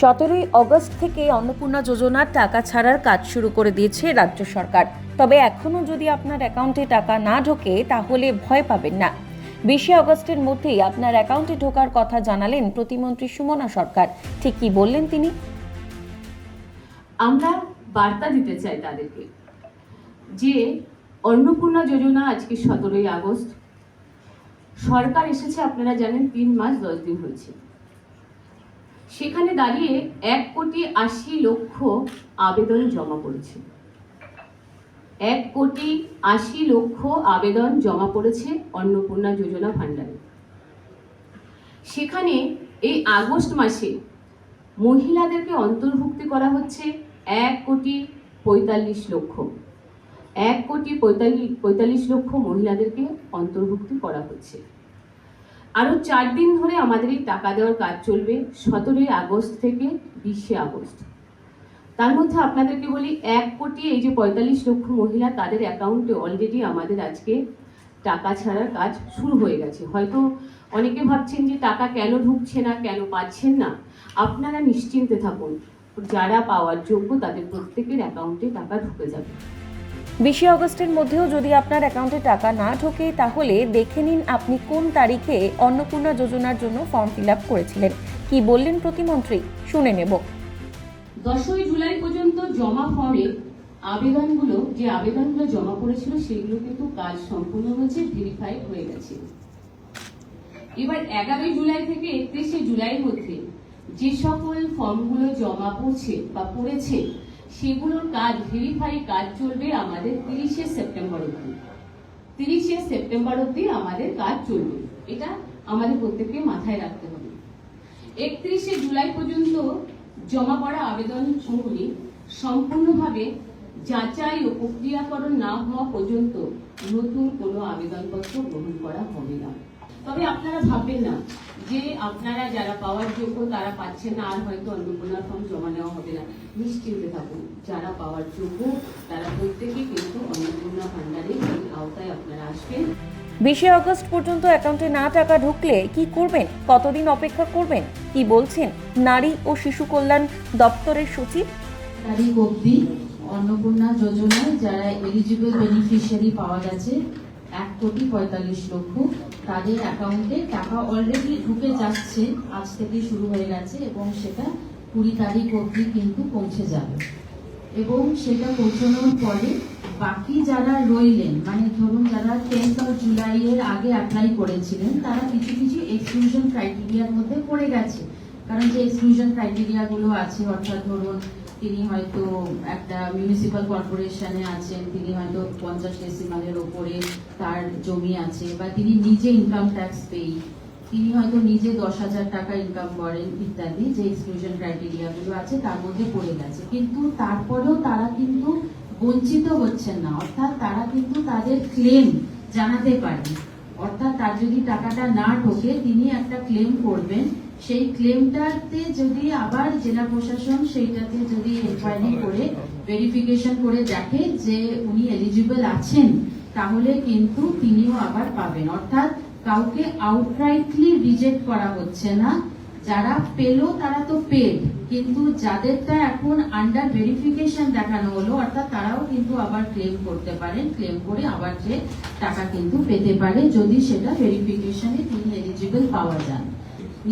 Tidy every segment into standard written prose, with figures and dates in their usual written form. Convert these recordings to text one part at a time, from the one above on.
17ই August থেকে অন্নপূর্ণা যোজনার টাকা ছাড়ার কাজ শুরু করে দিয়েছে রাজ্য সরকার। তবে এখনও যদি আপনার অ্যাকাউন্টে টাকা না ঢোকে তাহলে ভয় পাবেন না। 20 অগস্টের মধ্যেই আপনার অ্যাকাউন্টে ঢোকার কথা জানালেন প্রতিমন্ত্রী সুমনা সরকার। ঠিক কি বললেন তিনি? আমরা বার্তা দিতে চাই তাদেরকে যে অন্নপূর্ণা যোজনা আজকে 17ই আগস্ট সরকার এসেছে, আপনারা জানেন 3 মাস 10 দিন হয়েছে। সেখানে দাঁড়িয়ে 1,80,00,000 আবেদন জমা পড়েছে। 1,80,00,000 আবেদন জমা পড়েছে অন্নপূর্ণা যোজনা ভান্ডারে। সেখানে এই আগস্ট মাসে মহিলাদেরকে অন্তর্ভুক্তি করা হচ্ছে 1,45,00,000। 1,45,00,000 মহিলাদেরকে অন্তর্ভুক্তি করা হচ্ছে। আরো 4 দিন ধরে আমাদের এই টাকা দেওয়ার কাজ চলবে, 17ই আগস্ট থেকে 20 আগস্ট। তার মধ্যে আপনাদেরকে বলি 1,45,00,000 মহিলা, তাদের অ্যাকাউন্টে অলরেডি আমাদের আজকে টাকা ছাড়ার কাজ শুরু হয়ে গেছে। হয়তো অনেকে ভাবছেন যে টাকা কেন ঢুকছে না, কেন পাচ্ছেন না। আপনারা নিশ্চিন্তে থাকুন, যারা পাওয়ার যোগ্য তাদের প্রত্যেকের অ্যাকাউন্টে টাকা ঢুকে যাবে। 20 অগস্টের মধ্যেও যদি আপনার অ্যাকাউন্টে টাকা না ঢোকে তাহলে দেখে নিন আপনি কোন তারিখে অন্নপূর্ণা যোজনার জন্য ফর্ম ফিল আপ করেছিলেন। কি বললেন প্রতিমন্ত্রী, শুনে নেব। 10ই জুলাই পর্যন্ত জমা ফর্মে যে আবেদনগুলো জমা পড়েছিল সেগুলো কিন্তু কাজ সম্পূর্ণ হয়েছে, ভেরিফাইড হয়ে গেছে। এবার 11 জুলাই থেকে 31 জুলাইয়ের মধ্যে যে সকল ফর্মগুলো জমা পড়েছে সেগুলোর কাজ ভেরিফাই কাজ চলবে আমাদের 30 সেপ্টেম্বর অবধি। 30 সেপ্টেম্বর অবধি আমাদের কাজ চলবে, এটা আমাদের প্রত্যেককে মাথায় রাখতে হবে। 31 জুলাই পর্যন্ত জমা পড়া আবেদনগুলি সম্পূর্ণভাবে যাচাই ও প্রক্রিয়াকরণ না হওয়া পর্যন্ত নতুন কোনো আবেদনপত্র গ্রহণ করা হবে না। তবে আপনারা ভাববেন না যে আপনারা যারা পাওয়ার যোগ্য তারা পাচ্ছেন না, আর হয়তো অন্নপূর্ণা ফর্ম জমা নেওয়া হবে না। নিশ্চিন্তে থাকুন, যারা পাওয়ার যোগ্য তারা প্রত্যেকেই কিন্তু অন্নপূর্ণা ভান্ডারের আওতায় আপনারা আসবেন। 20 অগস্ট পর্যন্ত অ্যাকাউন্টে না টাকা ঢুকলে কি করবেন, কতদিন অপেক্ষা করবেন, কি বলছেন নারী ও শিশু কল্যাণ দপ্তরের সচিব? তারিখ অবধি অন্নপূর্ণা যোজনায় যারা এলিজিবল বেনিফিশিয়ারি পাওয়া গেছে 1,45,00,000, তাদের অ্যাকাউন্টে টাকা অলরেডি ঢুকে যাচ্ছে, আজ থেকে শুরু হয়ে গেছে এবং সেটা 20 তারিখ অবধি কিন্তু পৌঁছে যাবে। এবং সেটা পৌঁছানোর পরে বাকি যারা রইলেন, মানে ধরুন যারা 10 জুলাইয়ের আগে অ্যাপ্লাই করেছিলেন তারা কিছু কিছু এক্সক্লুশন ক্রাইটেরিয়ার মধ্যে পড়ে গেছে। কারণ যে এক্সক্লুশন ক্রাইটেরিয়া গুলো আছে, অর্থাৎ ধরুন তিনি হয়তো একটা মিউনিসিপ্যাল কর্পোরেশনে আছেন, তিনি হয়তো 50 ডেসিমালের ওপরে তার জমি আছে, বা তিনি নিজে ইনকাম ট্যাক্স পেই, তিনি হয়তো নিজে 10,000 টাকা ইনকাম করেন, ইত্যাদি যে এক্সক্লুশন ক্রাইটেরিয়া গুলো আছে তার মধ্যে পড়ে গেছে। কিন্তু তারপরেও তারা কিন্তু বঞ্চিত হচ্ছেন না, অর্থাৎ তারা কিন্তু তাদের ক্লেম জানাতে পারেন। অর্থাৎ তার যদি টাকাটা না ঢোকে তিনি একটা ক্লেম করবেন, সেই ক্লেমটাতে যদি আবার জেলা প্রশাসন সেইটাতে যদি এনকোয়ারি করে ভেরিফিকেশন করে দেখে যে উনি এলিজিবল আছেন, তাহলে কিন্তু তিনিও আবার পাবেন। অর্থাৎ কাউকে আউটরাইটলি রিজেক্ট করা হচ্ছে না। যারা পেলো তারা তো পেড, কিন্তু যাদেরটা এখন আন্ডার ভেরিফিকেশন দেখানো হলো, অর্থাৎ তারাও কিন্তু আবার ক্লেম করতে পারেন, ক্লেম করে আবার যে টাকা কিন্তু পেতে পারে যদি সেটা ভেরিফিকেশনে তিনি এলিজিবল পাওয়া যান।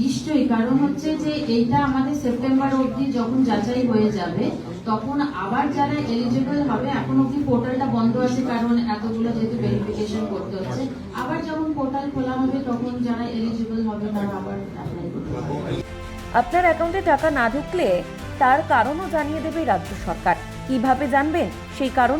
নিশ্চয়ই, কারণ হচ্ছে যে এইটা আমাদের সেপ্টেম্বর অবধি যখন যাচাই হয়ে যাবে তখন আবার যারা এলিজিবল হবে, এখন অবধি পোর্টালটা বন্ধ আছে কারণ এতগুলো যেহেতু ভেরিফিকেশন করতে হচ্ছে, আবার যখন পোর্টাল খোলা হবে তখন যারা এলিজিবল হবে তারা আবার অ্যাপ্লাই করতে পারবে। আপনার অ্যাকাউন্টে টাকা না ঢুকলে তার কারণও জানিয়ে দেবে রাজ্য সরকার। কিভাবে জানবেন সেই কারণ?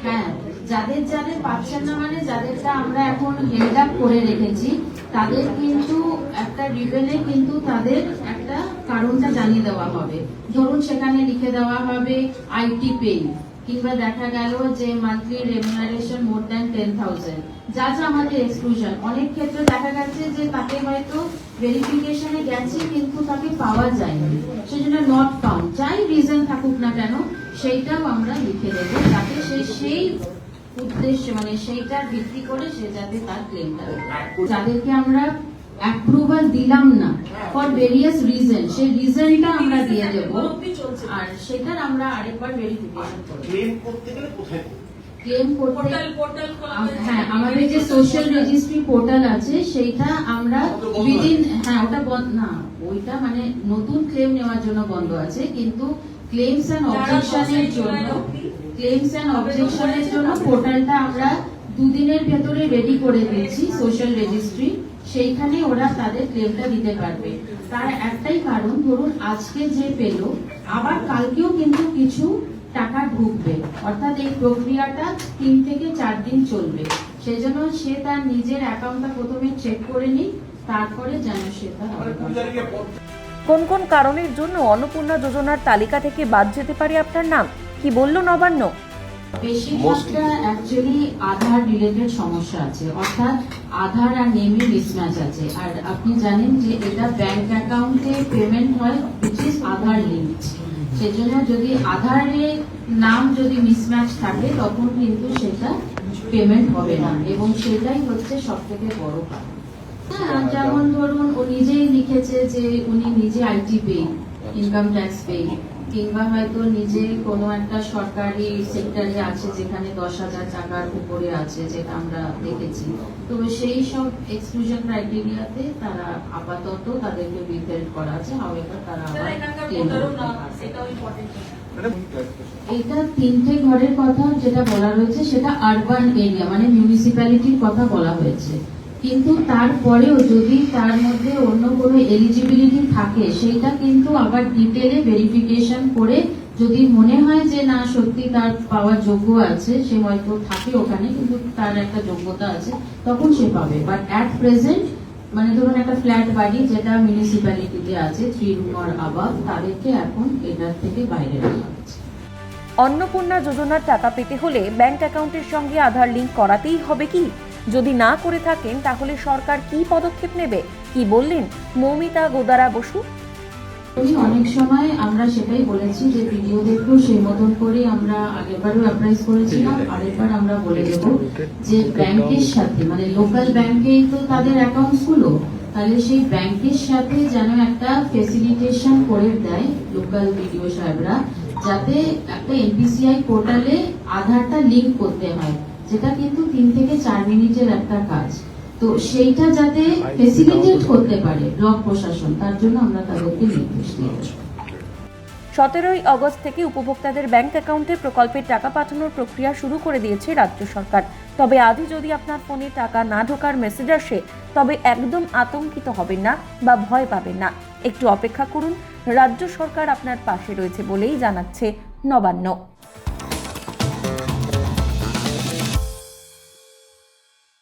হ্যাঁ, যাদের পাচ্ছেন না, মানে যাদেরটা আমরা এখন হেল্ড আপ করে রেখেছি, তাদের কিন্তু একটা রিবেলে কিন্তু তাদের একটা কারণটা জানিয়ে দেওয়া হবে। ধরুন সেখানে লিখে দেওয়া হবে আইটি পে, কিংবা দেখা গেল যে মান্থলি রেমুনারেশন মোর দ্যান 10,000, যা আমাদের এক্সক্লুশন। অনেক ক্ষেত্রে দেখা গেছে যে তাকে হয়তো ভেরিফিকেশনে গেছে কিন্তু তাকে পাওয়া যায়নি, সেজন্য নট ফাউন্ড, যাই রিজন থাকুক না কেন সেইটাও আমরা লিখে দেবো, যাতে সেই উদ্দেশ্য মানে সেইটার ভিত্তি করে সে যাতে তার ক্লেমটা। যাদেরকে আমরা অ্যাপ্রুভাল দিলাম না ফর ভেরিয়াস রিজন, সেই রিজনটা আমরা দিয়ে দেব, আর সেটার আমরা আরেকবার ভেরিফিকেশন করব। ক্লেম করতে গেলে কোথায় ক্লেম করতে হ্যাঁ, আমাদের যে সোশ্যাল রেজিস্ট্রি পোর্টাল আছে সেইটা আমরা উইদিন, হ্যাঁ ওটা বন্ধ না, ওইটা মানে নতুন ক্লেম নেওয়ার জন্য বন্ধ আছে, কিন্তু ক্লেমস এন্ড অবজেকশনের জন্য পোর্টালটা আমরা দুদিনের ভেতরে রেডি করে দিচ্ছি সোশ্যাল রেজিস্ট্রি, সেইখানে ওরা তাদের ক্লেমটা দিতে পারবে। তার একটাই কারণ, ধরুন আজকে যে পেল আবার কালকেও কিন্তু কিছু টাকা ঢুকবে, অর্থাৎ এই প্রক্রিয়াটা 3 থেকে 4 দিন চলবে, সেজন্য সে তার নিজের অ্যাকাউন্টটা প্রথমে চেক করে নিক, তারপরে যেন সে তার কোন কোন কারণের জন্য অন্নপূর্ণা যোজনার তালিকা থেকে বাদ যেতে পারে আপনার নাম, কি বলল নবান্ন? বেশিরভাগটা অ্যাকচুয়ালি আধার রিলেটেড সমস্যা আছে, অর্থাৎ আধার আর নেমে মিসম্যাচ আছে, আর আপনি জানেন যে এটা ব্যাংক অ্যাকাউন্টে পেমেন্ট হয় which is আধার লিঙ্কড, সেজন্য যদি আধারে নাম যদি মিসম্যাচ থাকে তখন কিন্তু সেটা পেমেন্ট হবে না, এবং সেটাই হচ্ছে সব থেকে বড় কারণ। হ্যাঁ, যেমন ধরুন ও নিজেই লিখেছে যে উনি নিজে IT pay, income tax pay, কিংবা হয়তো নিজে কোনো একটা সরকারি সেক্টরে আছে যেখানে 10,000 টাকার উপরে আছে, যেটা আমরা দেখেছি, তো সেই সব এক্সক্লুশন ক্রাইটেরিয়াতে তারা আপাতত তাদেরকে বিলড করা আছে, হাওয়েভার তারা আবার এটা 3টে ঘরের কথা যেটা বলা রয়েছে সেটা আরবান এরিয়া মানে মিউনিসিপ্যালিটির কথা বলা হয়েছে, কিন্তু তারপরেও যদি তার মধ্যে অন্য কোনো এলিজিবিলিটি থাকে সেইটা কিন্তু আবার ডিটেলে ভেরিফিকেশন করে যদি মনে হয় যে না সত্যি তার পাওয়ার যোগ্য আছে, সে হয়তো থাকে ওখানে কিন্তু তার একটা যোগ্যতা আছে, তখন সে পাবে। বাট অ্যাট প্রেজেন্ট মানে ধরুন একটা ফ্ল্যাট বাড়ি যেটা মিউনিসিপ্যালিটিতে আছে 3 রুম অর আবাভ, তাদেরকে এখন এটার থেকে বাইরে রাখা হচ্ছে। অন্নপূর্ণা যোজনার টাকা পেতে হলে ব্যাংক অ্যাকাউন্টের সঙ্গে আধার লিংক করাতেই হবে কি? যদি না করে থাকেন তাহলে সরকার কি পদক্ষেপ নেবে, কি বললেন মৌমিতা গোদারা বসু? অনেক সময় আমরা সেটাই বলেছি যে ভিডিওদেরকেও সেই মতন করে আমরা আগেরবারও অ্যাপ্রাইজ করেছিলাম, আরেকবার আমরা বলে দেব যে ব্যাংকের সাথে মানে লোকাল ব্যাংকেই তো তাদের অ্যাকাউন্টস গুলো, তাহলে সেই ব্যাংকের সাথে যেন একটা ফেসিলিটেশন করে দেয় লোকাল ভিডিও সাহেবরা, যাতে একটা এনপিসিআই পোর্টালে আধারটা লিংক করতে হয়, যেটা কিন্তু 3 থেকে 4 মিনিটের একটা কাজ, তো সেইটা যাতে ফেসিলিটেট করতে পারে ব্লক প্রশাসন, তার জন্য আমরা তাদেরকে নির্দেশ দিয়েছি। 17ই আগস্ট থেকে উপভোক্তাদের ব্যাংক অ্যাকাউন্টে প্রকল্পের টাকা পাঠানোর প্রক্রিয়া শুরু করে দিয়েছে রাজ্য সরকার। তবে আজই যদি আপনার ফোনে টাকা না ঢোকার মেসেজ আসে তবে একদম আতঙ্কিত হবেন না বা ভয় পাবেন না, একটু অপেক্ষা করুন, রাজ্য সরকার আপনার পাশে রয়েছে বলেই জানাচ্ছে নবান্ন।